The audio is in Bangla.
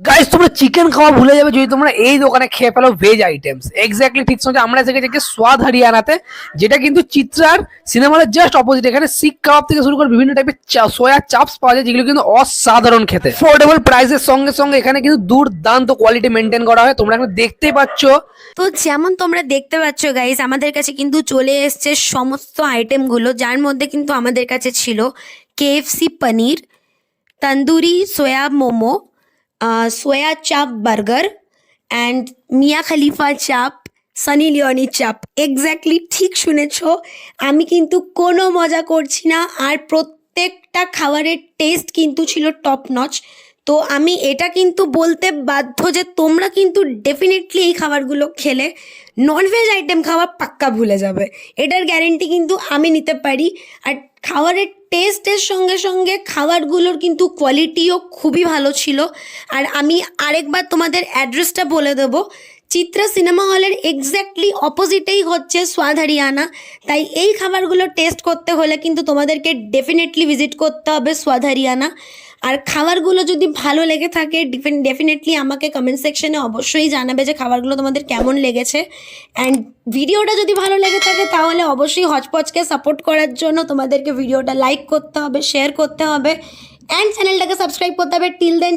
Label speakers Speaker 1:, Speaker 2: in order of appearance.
Speaker 1: গাইস তোমরা চিকেন খাওয়া ভুলে যাবে যদি তোমরা এই দোকানে খেয়ে ফেলো ভেজ আইটেমস। এক্স্যাক্টলি ঠিক সময় আমরা এসে গেছি স্বাদ হরিয়ানাতে, যেটা কিন্তু চিত্রার সিনেমা হলের জাস্ট অপোজিট। এখানে শিক কাবাব থেকে শুরু করে বিভিন্ন টাইপের সোয়া চাপস পাওয়া যায়, যেগুলো কিন্তু অসাধারণ খেতে। অ্যাফোর্ডেবল প্রাইসের সঙ্গে সঙ্গে এখানে কিন্তু দুর্দান্ত কোয়ালিটি মেনটেন করা হয়। তোমরা এখানে দেখতেই পাচ্ছ।
Speaker 2: তো যেমন তোমরা দেখতে পাচ্ছ গাইস, আমাদের কাছে কিন্তু চলে এসছে সমস্ত আইটেমগুলো, যার মধ্যে কিন্তু আমাদের কাছে ছিল কেএফসি পনির, তন্দুরি সোয়া মোমো, সোয়া চাপ বার্গার অ্যান্ড মিয়া খলিফা চাপ, সানি লিওনি চাপ। এক্স্যাক্টলি ঠিক শুনেছ, আমি কিন্তু কোনো মজা করছি না। আর প্রত্যেকটা খাবারের টেস্ট কিন্তু ছিল টপ নচ। তো আমি এটা কিন্তু বলতে বাধ্য যে তোমরা কিন্তু ডেফিনেটলি এই খাবারগুলো খেলে ননভেজ আইটেম খাওয়া পাক্কা ভুলে যাবে, এটার গ্যারেন্টি কিন্তু আমি নিতে পারি। আর খাবারের টেস্টের সঙ্গে সঙ্গে খাবারগুলোর কিন্তু কোয়ালিটিও খুবই ভালো ছিল। আর আমি আরেকবার তোমাদের অ্যাড্রেসটা বলে দেবো, চিত্রা সিনেমা হলের এক্স্যাক্টলি অপোজিটেই হচ্ছে স্বাদ হরিয়ানা। তাই এই খাবারগুলো টেস্ট করতে হলে কিন্তু তোমাদেরকে ডেফিনেটলি ভিজিট করতে হবে স্বাদ হরিয়ানা। আর খাবারগুলো যদি ভালো লেগে থাকে ডেফিনেটলি আমাকে কমেন্ট সেকশনে অবশ্যই জানাবে যে খাবারগুলো তোমাদের কেমন লেগেছে। অ্যান্ড ভিডিওটা যদি ভালো লেগে থাকে তাহলে অবশ্যই হচপচকে সাপোর্ট করার জন্য তোমাদেরকে ভিডিওটা লাইক করতে হবে, শেয়ার করতে হবে অ্যান্ড চ্যানেলটাকে সাবস্ক্রাইব করতে হবে। Till then